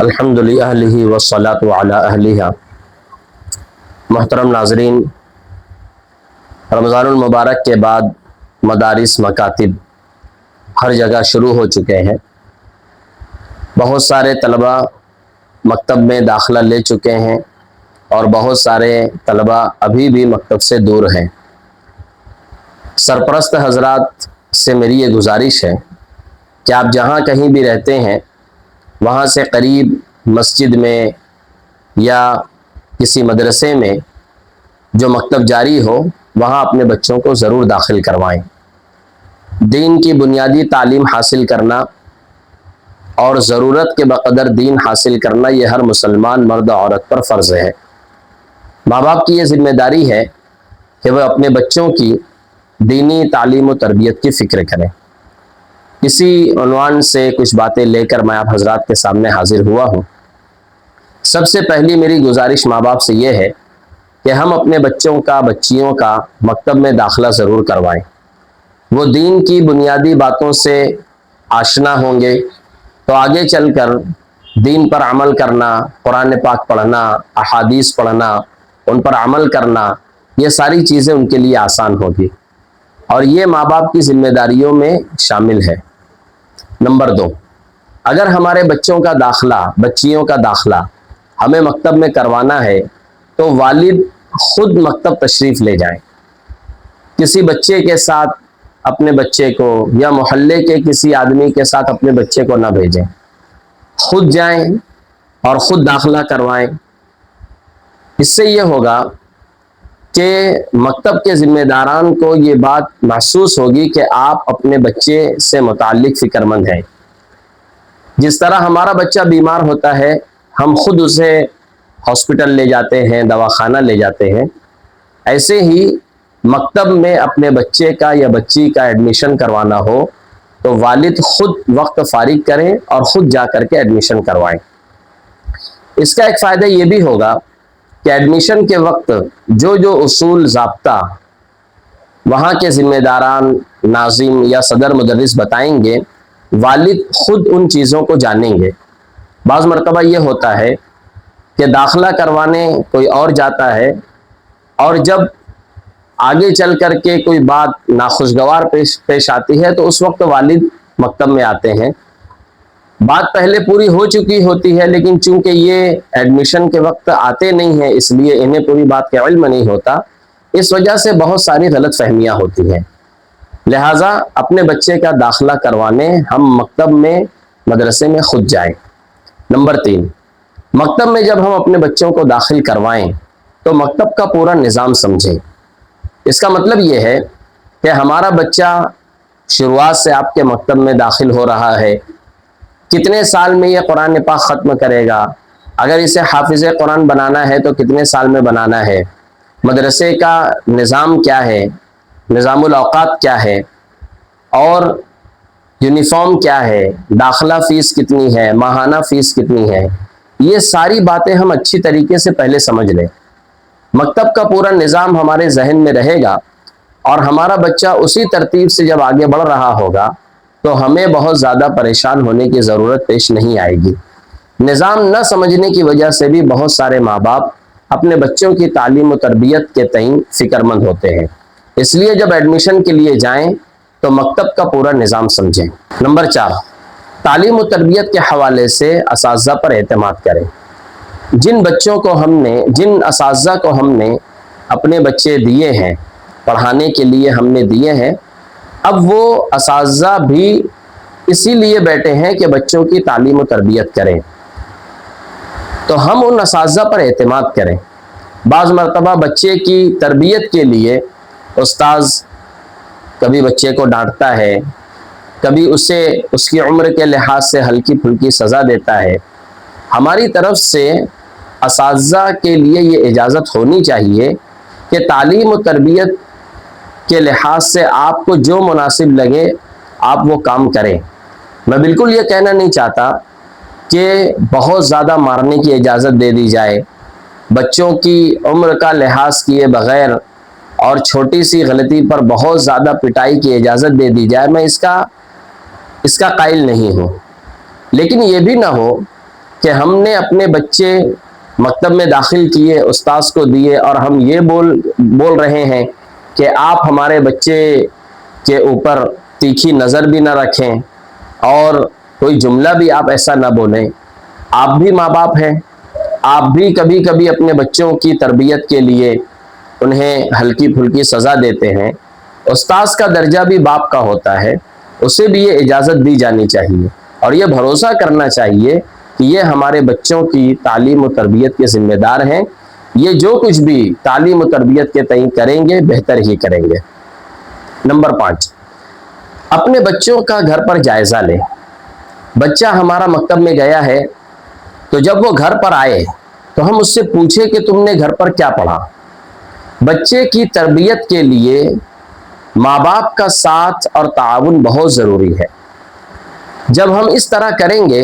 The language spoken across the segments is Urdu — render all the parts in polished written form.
الحمدللہ والصلاۃ علی اہلہا۔ محترم ناظرین، رمضان المبارک کے بعد مدارس مکاتب ہر جگہ شروع ہو چکے ہیں۔ بہت سارے طلبہ مکتب میں داخلہ لے چکے ہیں اور بہت سارے طلبہ ابھی بھی مکتب سے دور ہیں۔ سرپرست حضرات سے میری یہ گزارش ہے کہ آپ جہاں کہیں بھی رہتے ہیں وہاں سے قریب مسجد میں یا کسی مدرسے میں جو مکتب جاری ہو وہاں اپنے بچوں کو ضرور داخل کروائیں۔ دین کی بنیادی تعلیم حاصل کرنا اور ضرورت کے بقدر دین حاصل کرنا یہ ہر مسلمان مرد و عورت پر فرض ہے۔ ماں باپ کی یہ ذمہ داری ہے کہ وہ اپنے بچوں کی دینی تعلیم و تربیت کی فکر کریں۔ اسی عنوان سے کچھ باتیں لے کر میں آپ حضرات کے سامنے حاضر ہوا ہوں۔ سب سے پہلی میری گزارش ماں باپ سے یہ ہے کہ ہم اپنے بچیوں کا مکتب میں داخلہ ضرور کروائیں۔ وہ دین کی بنیادی باتوں سے آشنا ہوں گے تو آگے چل کر دین پر عمل کرنا، قرآن پاک پڑھنا، احادیث پڑھنا، ان پر عمل کرنا، یہ ساری چیزیں ان کے لیے آسان ہوگی اور یہ ماں باپ کی ذمہ داریوں میں شامل ہے۔ نمبر 2، اگر ہمارے بچیوں کا داخلہ ہمیں مکتب میں کروانا ہے تو والد خود مکتب تشریف لے جائیں۔ کسی بچے کے ساتھ اپنے بچے کو یا محلے کے کسی آدمی کے ساتھ اپنے بچے کو نہ بھیجیں، خود جائیں اور خود داخلہ کروائیں۔ اس سے یہ ہوگا کہ مکتب کے ذمہ داران کو یہ بات محسوس ہوگی کہ آپ اپنے بچے سے متعلق فکر مند ہیں۔ جس طرح ہمارا بچہ بیمار ہوتا ہے ہم خود اسے ہاسپٹل لے جاتے ہیں، دواخانہ لے جاتے ہیں، ایسے ہی مکتب میں اپنے بچے کا یا بچی کا ایڈمیشن کروانا ہو تو والد خود وقت فارغ کریں اور خود جا کر کے ایڈمیشن کروائیں۔ اس کا ایک فائدہ یہ بھی ہوگا کہ ایڈمیشن کے وقت جو اصول ضابطہ وہاں کے ذمہ داران، ناظم یا صدر مدرس بتائیں گے والد خود ان چیزوں کو جانیں گے۔ بعض مرتبہ یہ ہوتا ہے کہ داخلہ کروانے کوئی اور جاتا ہے اور جب آگے چل کر کے کوئی بات ناخوشگوار پیش آتی ہے تو اس وقت والد مکتب میں آتے ہیں۔ بات پہلے پوری ہو چکی ہوتی ہے لیکن چونکہ یہ ایڈمیشن کے وقت آتے نہیں ہیں اس لیے انہیں پوری بات کا علم نہیں ہوتا، اس وجہ سے بہت ساری غلط فہمیاں ہوتی ہیں۔ لہٰذا اپنے بچے کا داخلہ کروانے ہم مکتب میں مدرسے میں خود جائیں۔ نمبر 3، مکتب میں جب ہم اپنے بچوں کو داخل کروائیں تو مکتب کا پورا نظام سمجھیں۔ اس کا مطلب یہ ہے کہ ہمارا بچہ شروعات سے آپ کے مکتب میں داخل ہو رہا ہے، کتنے سال میں یہ قرآن پاک ختم کرے گا، اگر اسے حافظ قرآن بنانا ہے تو کتنے سال میں بنانا ہے، مدرسے کا نظام کیا ہے، نظام الاوقات کیا ہے اور یونیفارم کیا ہے، داخلہ فیس کتنی ہے، ماہانہ فیس کتنی ہے، یہ ساری باتیں ہم اچھی طریقے سے پہلے سمجھ لیں۔ مکتب کا پورا نظام ہمارے ذہن میں رہے گا اور ہمارا بچہ اسی ترتیب سے جب آگے بڑھ رہا ہوگا تو ہمیں بہت زیادہ پریشان ہونے کی ضرورت پیش نہیں آئے گی۔ نظام نہ سمجھنے کی وجہ سے بھی بہت سارے ماں باپ اپنے بچوں کی تعلیم و تربیت کے تئیں فکر مند ہوتے ہیں۔ اس لیے جب ایڈمیشن کے لیے جائیں تو مکتب کا پورا نظام سمجھیں۔ نمبر 4، تعلیم و تربیت کے حوالے سے اساتذہ پر اعتماد کریں۔ جن اساتذہ کو ہم نے اپنے بچے دیے ہیں، پڑھانے کے لیے ہم نے دیے ہیں، اب وہ اساتذہ بھی اسی لیے بیٹھے ہیں کہ بچوں کی تعلیم و تربیت کریں، تو ہم ان اساتذہ پر اعتماد کریں۔ بعض مرتبہ بچے کی تربیت کے لیے استاذ کبھی بچے کو ڈانٹتا ہے، کبھی اسے اس کی عمر کے لحاظ سے ہلکی پھلکی سزا دیتا ہے۔ ہماری طرف سے اساتذہ کے لیے یہ اجازت ہونی چاہیے کہ تعلیم و تربیت کے لحاظ سے آپ کو جو مناسب لگے آپ وہ کام کریں۔ میں بالکل یہ کہنا نہیں چاہتا کہ بہت زیادہ مارنے کی اجازت دے دی جائے، بچوں کی عمر کا لحاظ کیے بغیر اور چھوٹی سی غلطی پر بہت زیادہ پٹائی کی اجازت دے دی جائے، میں اس کا قائل نہیں ہوں۔ لیکن یہ بھی نہ ہو کہ ہم نے اپنے بچے مکتب میں داخل کیے، استاذ کو دیے، اور ہم یہ بول رہے ہیں کہ آپ ہمارے بچے کے اوپر تیکھی نظر بھی نہ رکھیں اور کوئی جملہ بھی آپ ایسا نہ بولیں. آپ بھی ماں باپ ہیں، آپ بھی کبھی کبھی اپنے بچوں کی تربیت کے لیے انہیں ہلکی پھلکی سزا دیتے ہیں. استاذ کا درجہ بھی باپ کا ہوتا ہے، اسے بھی یہ اجازت دی جانی چاہیے اور یہ بھروسہ کرنا چاہیے کہ یہ ہمارے بچوں کی تعلیم و تربیت کے ذمہ دار ہیں. یہ جو کچھ بھی تعلیم و تربیت کے تئیں کریں گے بہتر ہی کریں گے. نمبر 5، اپنے بچوں کا گھر پر جائزہ لیں. بچہ ہمارا مکتب میں گیا ہے تو جب وہ گھر پر آئے تو ہم اس سے پوچھیں کہ تم نے گھر پر کیا پڑھا. بچے کی تربیت کے لیے ماں باپ کا ساتھ اور تعاون بہت ضروری ہے. جب ہم اس طرح کریں گے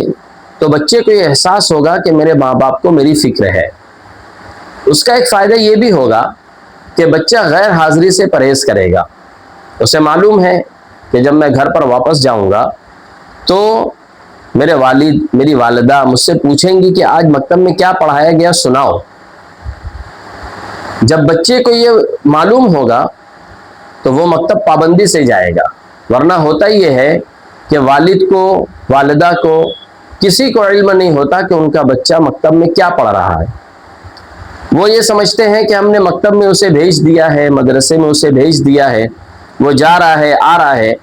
تو بچے کو یہ احساس ہوگا کہ میرے ماں باپ کو میری فکر ہے. اس کا ایک فائدہ یہ بھی ہوگا کہ بچہ غیر حاضری سے پرہیز کرے گا. اسے معلوم ہے کہ جب میں گھر پر واپس جاؤں گا تو میرے والد میری والدہ مجھ سے پوچھیں گی کہ آج مکتب میں کیا پڑھایا گیا، سناؤ. جب بچے کو یہ معلوم ہوگا تو وہ مکتب پابندی سے جائے گا. ورنہ ہوتا یہ ہے کہ والد کو، والدہ کو، کسی کو علم نہیں ہوتا کہ ان کا بچہ مکتب میں کیا پڑھ رہا ہے. وہ یہ سمجھتے ہیں کہ ہم نے مکتب میں اسے بھیج دیا ہے، مدرسے میں اسے بھیج دیا ہے، وہ جا رہا ہے، آ رہا ہے.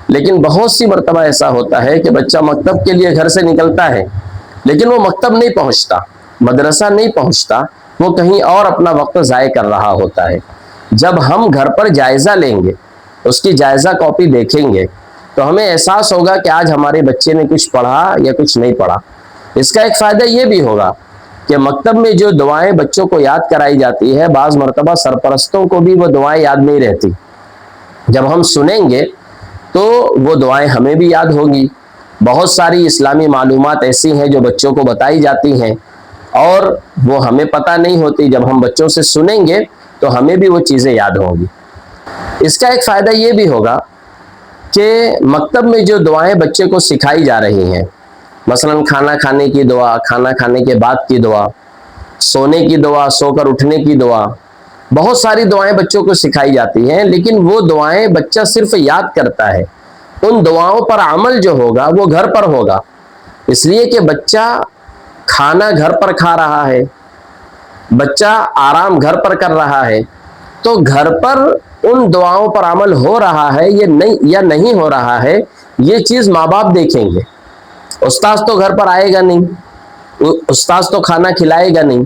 لیکن بہت سی مرتبہ ایسا ہوتا ہے کہ بچہ مکتب کے لیے گھر سے نکلتا ہے لیکن وہ مکتب نہیں پہنچتا، مدرسہ نہیں پہنچتا، وہ کہیں اور اپنا وقت ضائع کر رہا ہوتا ہے. جب ہم گھر پر جائزہ لیں گے، اس کی جائزہ کاپی دیکھیں گے تو ہمیں احساس ہوگا کہ آج ہمارے بچے نے کچھ پڑھا یا کچھ نہیں پڑھا. اس کا ایک فائدہ یہ بھی ہوگا کہ مکتب میں جو دعائیں بچوں کو یاد کرائی جاتی ہے، بعض مرتبہ سرپرستوں کو بھی وہ دعائیں یاد نہیں رہتی. جب ہم سنیں گے تو وہ دعائیں ہمیں بھی یاد ہوگی. بہت ساری اسلامی معلومات ایسی ہیں جو بچوں کو بتائی جاتی ہیں اور وہ ہمیں پتہ نہیں ہوتی. جب ہم بچوں سے سنیں گے تو ہمیں بھی وہ چیزیں یاد ہوں گی. اس کا ایک فائدہ یہ بھی ہوگا کہ مکتب میں جو دعائیں بچے کو سکھائی جا رہی ہیں، مثلا کھانا کھانے کی دعا، کھانا کھانے کے بعد کی دعا، سونے کی دعا، سو کر اٹھنے کی دعا، بہت ساری دعائیں بچوں کو سکھائی جاتی ہیں. لیکن وہ دعائیں بچہ صرف یاد کرتا ہے، ان دعاؤں پر عمل جو ہوگا وہ گھر پر ہوگا. اس لیے کہ بچہ کھانا گھر پر کھا رہا ہے، بچہ آرام گھر پر کر رہا ہے، تو گھر پر ان دعاؤں پر عمل ہو رہا ہے یا نہیں ہو رہا ہے، یہ چیز ماں باپ دیکھیں گے. استاذ تو گھر پر آئے گا نہیں، استاذ تو کھانا کھلائے گا نہیں.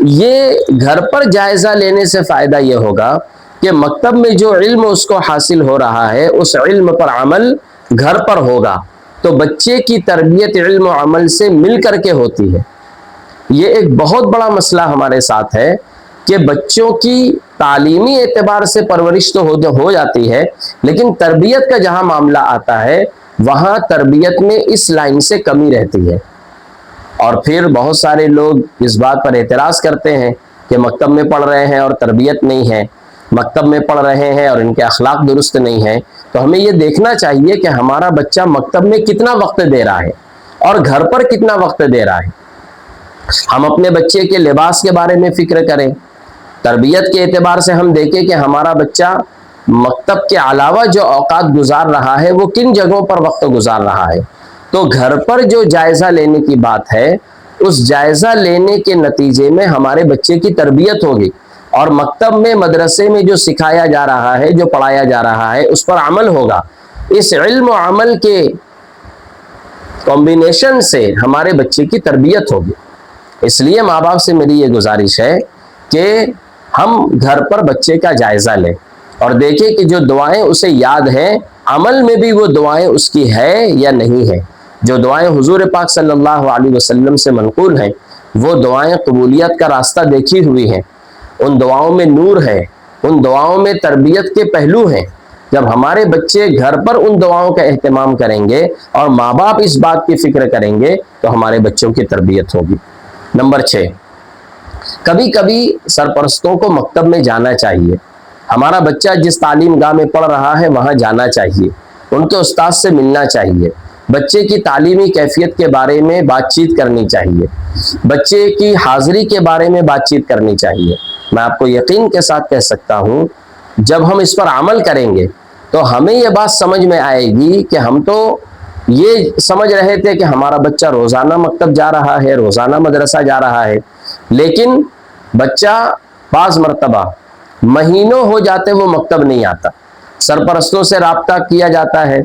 یہ گھر پر جائزہ لینے سے فائدہ یہ ہوگا کہ مکتب میں جو علم اس کو حاصل ہو رہا ہے اس علم پر عمل گھر پر ہوگا. تو بچے کی تربیت علم و عمل سے مل کر کے ہوتی ہے. یہ ایک بہت بڑا مسئلہ ہمارے ساتھ ہے کہ بچوں کی تعلیمی اعتبار سے پرورش تو ہو جاتی ہے لیکن تربیت کا جہاں معاملہ آتا ہے وہاں تربیت میں اس لائن سے کمی رہتی ہے. اور پھر بہت سارے لوگ اس بات پر اعتراض کرتے ہیں کہ مکتب میں پڑھ رہے ہیں اور تربیت نہیں ہے، مکتب میں پڑھ رہے ہیں اور ان کے اخلاق درست نہیں ہیں. تو ہمیں یہ دیکھنا چاہیے کہ ہمارا بچہ مکتب میں کتنا وقت دے رہا ہے اور گھر پر کتنا وقت دے رہا ہے. ہم اپنے بچے کے لباس کے بارے میں فکر کریں. تربیت کے اعتبار سے ہم دیکھیں کہ ہمارا بچہ مکتب کے علاوہ جو اوقات گزار رہا ہے وہ کن جگہوں پر وقت گزار رہا ہے. تو گھر پر جو جائزہ لینے کی بات ہے اس جائزہ لینے کے نتیجے میں ہمارے بچے کی تربیت ہوگی اور مکتب میں، مدرسے میں جو سکھایا جا رہا ہے، جو پڑھایا جا رہا ہے اس پر عمل ہوگا. اس علم و عمل کے کمبینیشن سے ہمارے بچے کی تربیت ہوگی. اس لیے ماں باپ سے میری یہ گزارش ہے کہ ہم گھر پر بچے کا جائزہ لیں اور دیکھیں کہ جو دعائیں اسے یاد ہیں عمل میں بھی وہ دعائیں اس کی ہے یا نہیں ہے. جو دعائیں حضور پاک صلی اللہ علیہ وسلم سے منقول ہیں وہ دعائیں قبولیت کا راستہ دیکھی ہوئی ہیں. ان دعاؤں میں نور ہے، ان دعاؤں میں تربیت کے پہلو ہیں. جب ہمارے بچے گھر پر ان دعاؤں کا اہتمام کریں گے اور ماں باپ اس بات کی فکر کریں گے تو ہمارے بچوں کی تربیت ہوگی. نمبر 6، کبھی کبھی سرپرستوں کو مکتب میں جانا چاہیے. ہمارا بچہ جس تعلیم گاہ میں پڑھ رہا ہے وہاں جانا چاہیے، ان کے استاد سے ملنا چاہیے. بچے کی تعلیمی کیفیت کے بارے میں بات چیت کرنی چاہیے، بچے کی حاضری کے بارے میں بات چیت کرنی چاہیے۔ میں آپ کو یقین کے ساتھ کہہ سکتا ہوں جب ہم اس پر عمل کریں گے تو ہمیں یہ بات سمجھ میں آئے گی کہ ہم تو یہ سمجھ رہے تھے کہ ہمارا بچہ روزانہ مکتب جا رہا ہے، روزانہ مدرسہ جا رہا ہے، لیکن بچہ بعض مرتبہ مہینوں ہو جاتے وہ مکتب نہیں آتا۔ سرپرستوں سے رابطہ کیا جاتا ہے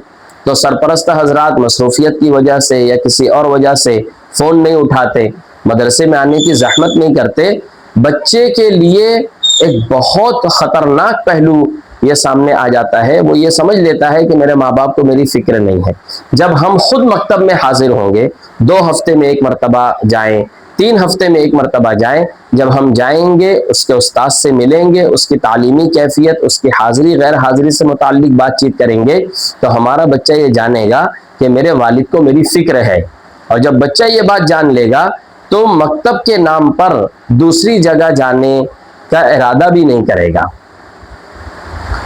تو سرپرست حضرات مصروفیت کی وجہ سے یا کسی اور وجہ سے فون نہیں اٹھاتے، مدرسے میں آنے کی زحمت نہیں کرتے۔ بچے کے لیے ایک بہت خطرناک پہلو یہ سامنے آ جاتا ہے، وہ یہ سمجھ لیتا ہے کہ میرے ماں باپ کو میری فکر نہیں ہے۔ جب ہم خود مکتب میں حاضر ہوں گے، 2 ہفتے میں 1 مرتبہ جائیں، 3 ہفتے میں 1 مرتبہ جائیں، جب ہم جائیں گے اس کے استاد سے ملیں گے، اس کی تعلیمی کیفیت، اس کی حاضری غیر حاضری سے متعلق بات چیت کریں گے تو ہمارا بچہ یہ جانے گا کہ میرے والد کو میری فکر ہے۔ اور جب بچہ یہ بات جان لے گا تو مکتب کے نام پر دوسری جگہ جانے کا ارادہ بھی نہیں کرے گا،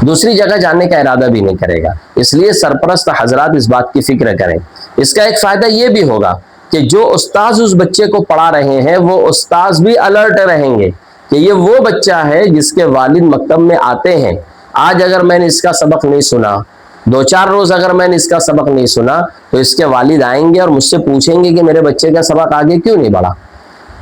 دوسری جگہ جانے کا ارادہ بھی نہیں کرے گا۔ اس لیے سرپرست حضرات اس بات کی فکر کریں۔ اس کا ایک فائدہ یہ بھی ہوگا کہ جو استاذ اس بچے کو پڑھا رہے ہیں وہ استاذ بھی الرٹ رہیں گے کہ یہ وہ بچہ ہے جس کے والد مکتب میں آتے ہیں۔ آج اگر میں نے اس کا سبق نہیں سنا، 2-4 روز اگر میں نے اس کا سبق نہیں سنا تو اس کے والد آئیں گے اور مجھ سے پوچھیں گے کہ میرے بچے کا سبق آگے کیوں نہیں بڑھا۔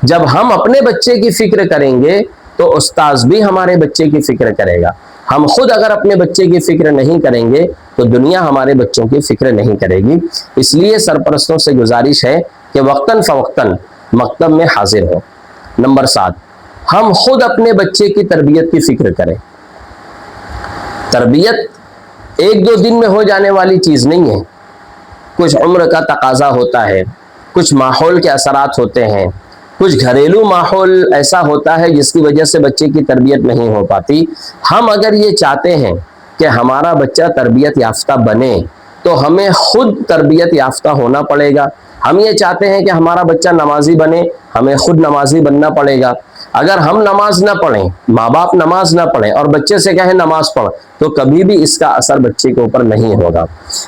جب ہم اپنے بچے کی فکر کریں گے تو استاذ بھی ہمارے بچے کی فکر کرے گا۔ ہم خود اگر اپنے بچے کی فکر نہیں کریں گے تو دنیا ہمارے بچوں کی فکر نہیں کرے گی۔ اس لیے سرپرستوں سے گزارش ہے کہ وقتاً فوقتاً مکتب میں حاضر ہو۔ نمبر 7، ہم خود اپنے بچے کی تربیت کی فکر کریں۔ تربیت 1-2 دن میں ہو جانے والی چیز نہیں ہے، کچھ عمر کا تقاضا ہوتا ہے، کچھ ماحول کے اثرات ہوتے ہیں، کچھ گھریلو ماحول ایسا ہوتا ہے جس کی وجہ سے بچے کی تربیت نہیں ہو پاتی۔ ہم اگر یہ چاہتے ہیں کہ ہمارا بچہ تربیت یافتہ بنے تو ہمیں خود تربیت یافتہ ہونا پڑے گا۔ ہم یہ چاہتے ہیں کہ ہمارا بچہ نمازی بنے، ہمیں خود نمازی بننا پڑے گا۔ اگر ہم نماز نہ پڑھیں، ماں باپ نماز نہ پڑھیں اور بچے سے کہیں نماز پڑھ تو کبھی بھی اس کا اثر بچے کے اوپر نہیں ہوگا۔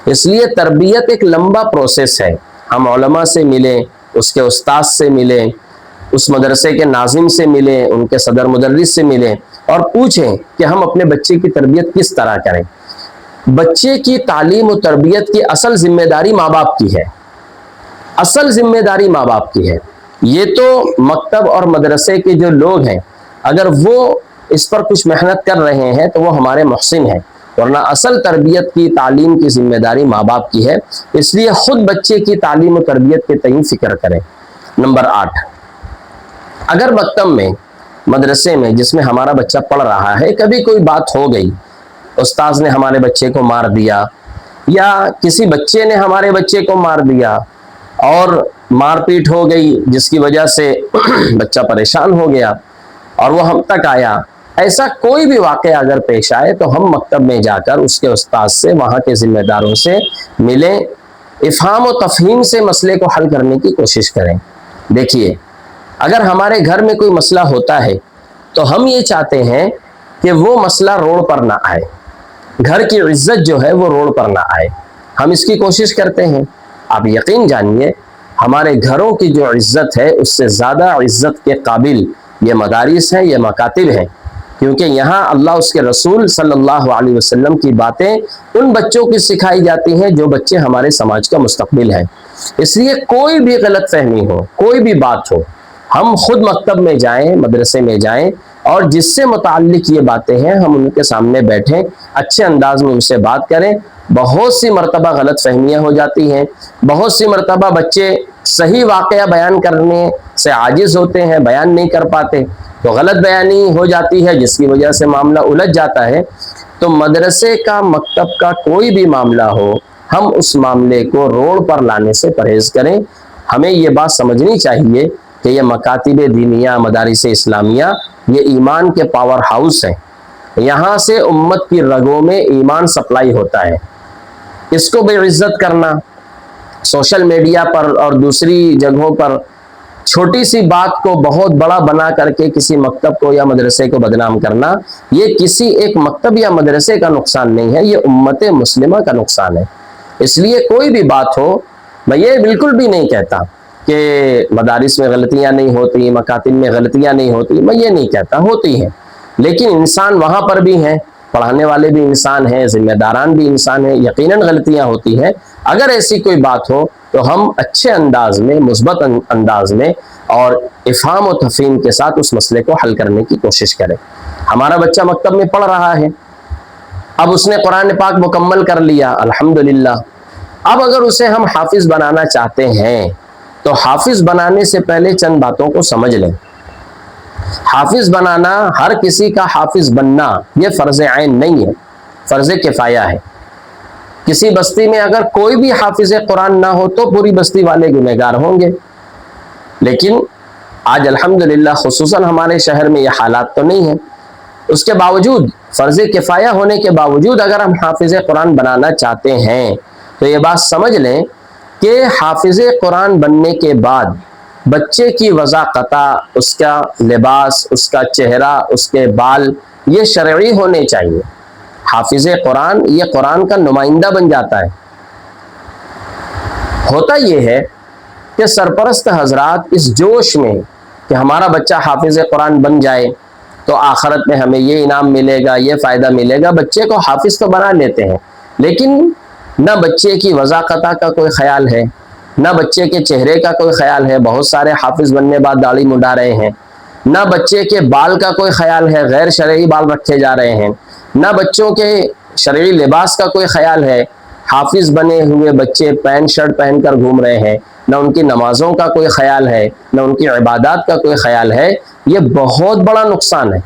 اس لیے تربیت ایک لمبا پروسیس ہے۔ ہم علماء سے ملیں، اس کے استاد سے ملیں، اس مدرسے کے ناظم سے ملیں، ان کے صدر مدرس سے ملیں اور پوچھیں کہ ہم اپنے بچے کی تربیت کس طرح کریں۔ بچے کی تعلیم و تربیت کی اصل ذمہ داری ماں باپ کی ہے، اصل ذمہ داری ماں باپ کی ہے۔ یہ تو مکتب اور مدرسے کے جو لوگ ہیں اگر وہ اس پر کچھ محنت کر رہے ہیں تو وہ ہمارے محسن ہیں، ورنہ اصل تربیت کی تعلیم کی ذمہ داری ماں باپ کی ہے۔ اس لیے خود بچے کی تعلیم و تربیت کے تئیں فکر کریں۔ نمبر 8، اگر مکتب میں، مدرسے میں جس میں ہمارا بچہ پڑھ رہا ہے کبھی کوئی بات ہو گئی، استاذ نے ہمارے بچے کو مار دیا یا کسی بچے نے ہمارے بچے کو مار دیا اور مار پیٹ ہو گئی جس کی وجہ سے بچہ پریشان ہو گیا اور وہ ہم تک آیا، ایسا کوئی بھی واقعہ اگر پیش آئے تو ہم مکتب میں جا کر اس کے استاذ سے، وہاں کے ذمہ داروں سے ملیں، افہام و تفہیم سے مسئلے کو حل کرنے کی کوشش کریں۔ دیکھیے، اگر ہمارے گھر میں کوئی مسئلہ ہوتا ہے تو ہم یہ چاہتے ہیں کہ وہ مسئلہ روڈ پر نہ آئے، گھر کی عزت جو ہے وہ روڈ پر نہ آئے، ہم اس کی کوشش کرتے ہیں۔ آپ یقین جانیے ہمارے گھروں کی جو عزت ہے اس سے زیادہ عزت کے قابل یہ مدارس ہیں، یہ مکاتب ہیں، کیونکہ یہاں اللہ اس کے رسول صلی اللہ علیہ وسلم کی باتیں ان بچوں کی سکھائی جاتی ہیں جو بچے ہمارے سماج کا مستقبل ہیں۔ اس لیے کوئی بھی غلط فہمی ہو، کوئی بھی بات ہو، ہم خود مکتب میں جائیں، مدرسے میں جائیں اور جس سے متعلق یہ باتیں ہیں ہم ان کے سامنے بیٹھیں، اچھے انداز میں ان سے بات کریں۔ بہت سی مرتبہ غلط فہمیاں ہو جاتی ہیں، بہت سی مرتبہ بچے صحیح واقعہ بیان کرنے سے عاجز ہوتے ہیں، بیان نہیں کر پاتے تو غلط بیانی ہو جاتی ہے جس کی وجہ سے معاملہ الجھ جاتا ہے۔ تو مدرسے کا، مکتب کا کوئی بھی معاملہ ہو، ہم اس معاملے کو روڈ پر لانے سے پرہیز کریں۔ ہمیں یہ بات سمجھنی چاہیے کہ یہ مکاتب دینیہ، مدارس اسلامیہ یہ ایمان کے پاور ہاؤس ہیں، یہاں سے امت کی رگوں میں ایمان سپلائی ہوتا ہے۔ اس کو بے عزت کرنا، سوشل میڈیا پر اور دوسری جگہوں پر چھوٹی سی بات کو بہت بڑا بنا کر کے کسی مکتب کو یا مدرسے کو بدنام کرنا، یہ کسی ایک مکتب یا مدرسے کا نقصان نہیں ہے، یہ امت مسلمہ کا نقصان ہے۔ اس لیے کوئی بھی بات ہو میں یہ بالکل بھی نہیں کہتا کہ مدارس میں غلطیاں نہیں ہوتی، مکاتب میں غلطیاں نہیں ہوتی، میں یہ نہیں کہتا، ہوتی ہیں، لیکن انسان وہاں پر بھی ہیں، پڑھانے والے بھی انسان ہیں، ذمہ داران بھی انسان ہیں، یقیناً غلطیاں ہوتی ہیں۔ اگر ایسی کوئی بات ہو تو ہم اچھے انداز میں، مثبت انداز میں اور افہام و تفہیم کے ساتھ اس مسئلے کو حل کرنے کی کوشش کریں۔ ہمارا بچہ مکتب میں پڑھ رہا ہے، اب اس نے قرآن پاک مکمل کر لیا، الحمدللہ۔ اب اگر اسے ہم حافظ بنانا چاہتے ہیں تو حافظ بنانے سے پہلے چند باتوں کو سمجھ لیں۔ حافظ بنانا، ہر کسی کا حافظ بننا یہ فرض عین نہیں ہے، فرض کفایہ ہے۔ کسی بستی میں اگر کوئی بھی حافظ قرآن نہ ہو تو پوری بستی والے گنہگار ہوں گے، لیکن آج الحمدللہ خصوصاً ہمارے شہر میں یہ حالات تو نہیں ہیں۔ اس کے باوجود، فرض کفایہ ہونے کے باوجود اگر ہم حافظ قرآن بنانا چاہتے ہیں تو یہ بات سمجھ لیں کہ حافظ قرآن بننے کے بعد بچے کی وضاقتہ، اس کا لباس، اس کا چہرہ، اس کے بال، یہ شرعی ہونے چاہیے۔ حافظ قرآن یہ قرآن کا نمائندہ بن جاتا ہے۔ ہوتا یہ ہے کہ سرپرست حضرات اس جوش میں کہ ہمارا بچہ حافظ قرآن بن جائے تو آخرت میں ہمیں یہ انعام ملے گا، یہ فائدہ ملے گا، بچے کو حافظ تو بنا لیتے ہیں، لیکن نہ بچے کی وضاقتہ کا کوئی خیال ہے، نہ بچے کے چہرے کا کوئی خیال ہے۔ بہت سارے حافظ بننے بعد داڑھی منڈا رہے ہیں۔ نہ بچے کے بال کا کوئی خیال ہے، غیر شرعی بال رکھے جا رہے ہیں۔ نہ بچوں کے شرعی لباس کا کوئی خیال ہے، حافظ بنے ہوئے بچے پینٹ شرٹ پہن کر گھوم رہے ہیں۔ نہ ان کی نمازوں کا کوئی خیال ہے، نہ ان کی عبادات کا کوئی خیال ہے۔ یہ بہت بڑا نقصان ہے،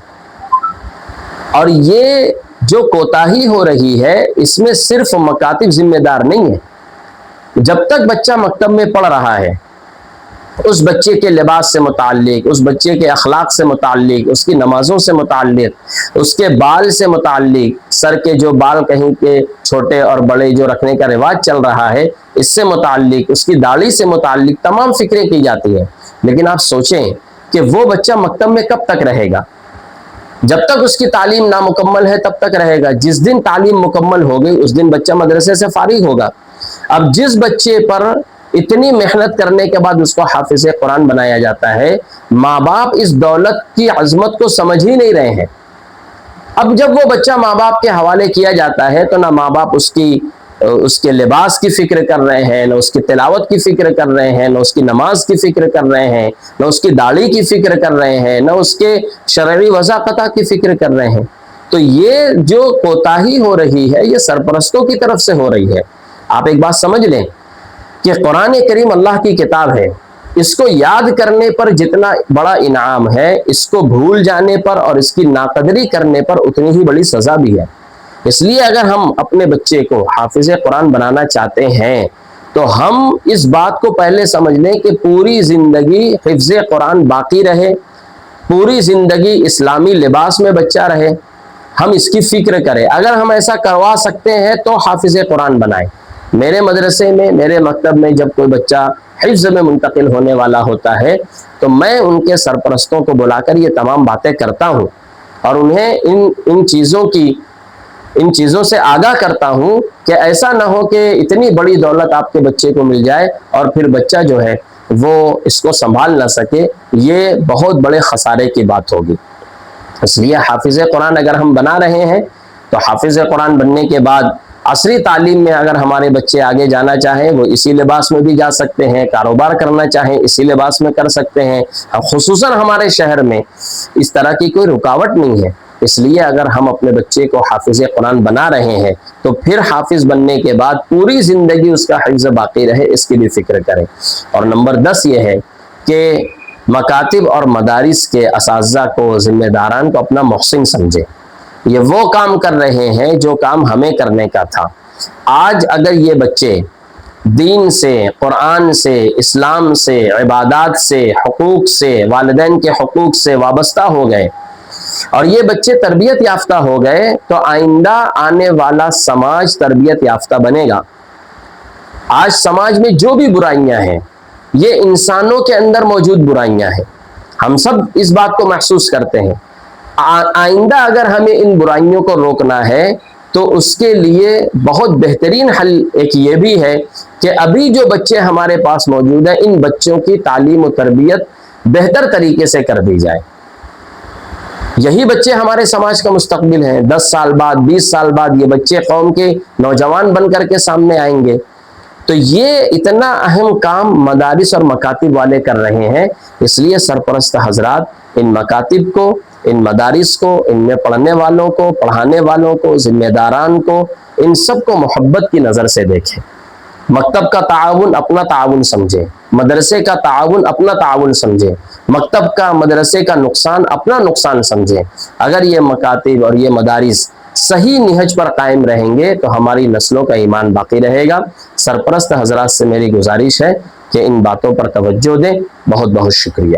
اور یہ جو کوتاہی ہو رہی ہے اس میں صرف مکاتب ذمہ دار نہیں ہے۔ جب تک بچہ مکتب میں پڑھ رہا ہے، اس بچے کے لباس سے متعلق، اس بچے کے اخلاق سے متعلق، اس کی نمازوں سے متعلق، اس کے بال سے متعلق، سر کے جو بال کہیں کے چھوٹے اور بڑے جو رکھنے کا رواج چل رہا ہے اس سے متعلق، اس کی داڑھی سے متعلق تمام فکریں کی جاتی ہیں۔ لیکن آپ سوچیں کہ وہ بچہ مکتب میں کب تک رہے گا؟ جب تک اس کی تعلیم نامکمل ہے تب تک رہے گا۔ جس دن تعلیم مکمل ہو گئی اس دن بچہ مدرسے سے فارغ ہوگا۔ اب جس بچے پر اتنی محنت کرنے کے بعد اس کو حافظ قرآن بنایا جاتا ہے، ماں باپ اس دولت کی عظمت کو سمجھ ہی نہیں رہے ہیں۔ اب جب وہ بچہ ماں باپ کے حوالے کیا جاتا ہے تو نہ ماں باپ اس کے لباس کی فکر کر رہے ہیں، نہ اس کی تلاوت کی فکر کر رہے ہیں، نہ اس کی نماز کی فکر کر رہے ہیں، نہ اس کی داڑھی کی فکر کر رہے ہیں، نہ اس کے شرعی وضاقتہ کی فکر کر رہے ہیں۔ تو یہ جو کوتاہی ہو رہی ہے یہ سرپرستوں کی طرف سے ہو رہی ہے۔ آپ ایک بات سمجھ لیں کہ قرآن کریم اللہ کی کتاب ہے، اس کو یاد کرنے پر جتنا بڑا انعام ہے، اس کو بھول جانے پر اور اس کی ناقدری کرنے پر اتنی ہی بڑی سزا بھی ہے۔ اس لیے اگر ہم اپنے بچے کو حافظ قرآن بنانا چاہتے ہیں تو ہم اس بات کو پہلے سمجھ لیں کہ پوری زندگی حفظ قرآن باقی رہے، پوری زندگی اسلامی لباس میں بچہ رہے، ہم اس کی فکر کریں۔ اگر ہم ایسا کروا سکتے ہیں تو حافظ قرآن بنائیں۔ میرے مدرسے میں، میرے مکتب میں جب کوئی بچہ حفظ میں منتقل ہونے والا ہوتا ہے تو میں ان کے سرپرستوں کو بلا کر یہ تمام باتیں کرتا ہوں اور انہیں ان چیزوں سے آگاہ کرتا ہوں کہ ایسا نہ ہو کہ اتنی بڑی دولت آپ کے بچے کو مل جائے اور پھر بچہ جو ہے وہ اس کو سنبھال نہ سکے، یہ بہت بڑے خسارے کی بات ہوگی۔ اس لیے حافظ قرآن اگر ہم بنا رہے ہیں تو حافظ قرآن بننے کے بعد عصری تعلیم میں اگر ہمارے بچے آگے جانا چاہیں وہ اسی لباس میں بھی جا سکتے ہیں، کاروبار کرنا چاہیں اسی لباس میں کر سکتے ہیں۔ خصوصاً ہمارے شہر میں اس طرح کی کوئی رکاوٹ نہیں ہے۔ اس لیے اگر ہم اپنے بچے کو حافظ قرآن بنا رہے ہیں تو پھر حافظ بننے کے بعد پوری زندگی اس کا حفظ باقی رہے، اس کی بھی فکر کریں۔ اور نمبر 10 یہ ہے کہ مکاتب اور مدارس کے اساتذہ کو، ذمہ داران کو اپنا محسن سمجھے۔ یہ وہ کام کر رہے ہیں جو کام ہمیں کرنے کا تھا۔ آج اگر یہ بچے دین سے، قرآن سے، اسلام سے، عبادات سے، حقوق سے، والدین کے حقوق سے وابستہ ہو گئے اور یہ بچے تربیت یافتہ ہو گئے تو آئندہ آنے والا سماج تربیت یافتہ بنے گا۔ آج سماج میں جو بھی برائیاں ہیں یہ انسانوں کے اندر موجود برائیاں ہیں، ہم سب اس بات کو محسوس کرتے ہیں۔ آئندہ اگر ہمیں ان برائیوں کو روکنا ہے تو اس کے لیے بہت بہترین حل ایک یہ بھی ہے کہ ابھی جو بچے ہمارے پاس موجود ہیں ان بچوں کی تعلیم و تربیت بہتر طریقے سے کر دی جائے. یہی بچے ہمارے سماج کا مستقبل ہیں. 10 سال بعد 20 سال بعد یہ بچے قوم کے نوجوان بن کر کے سامنے آئیں گے. تو یہ اتنا اہم کام مدارس اور مکاتب والے کر رہے ہیں. اس لیے سرپرست حضرات ان مکاتب کو، ان مدارس کو، ان میں پڑھنے والوں کو، پڑھانے والوں کو، ذمہ داران کو، ان سب کو محبت کی نظر سے دیکھیں. مکتب کا تعاون اپنا تعاون سمجھیں، مدرسے کا تعاون اپنا تعاون سمجھیں، مکتب کا مدرسے کا نقصان اپنا نقصان سمجھیں. اگر یہ مکاتب اور یہ مدارس صحیح نہج پر قائم رہیں گے تو ہماری نسلوں کا ایمان باقی رہے گا. سرپرست حضرات سے میری گزارش ہے کہ ان باتوں پر توجہ دیں. بہت بہت شکریہ.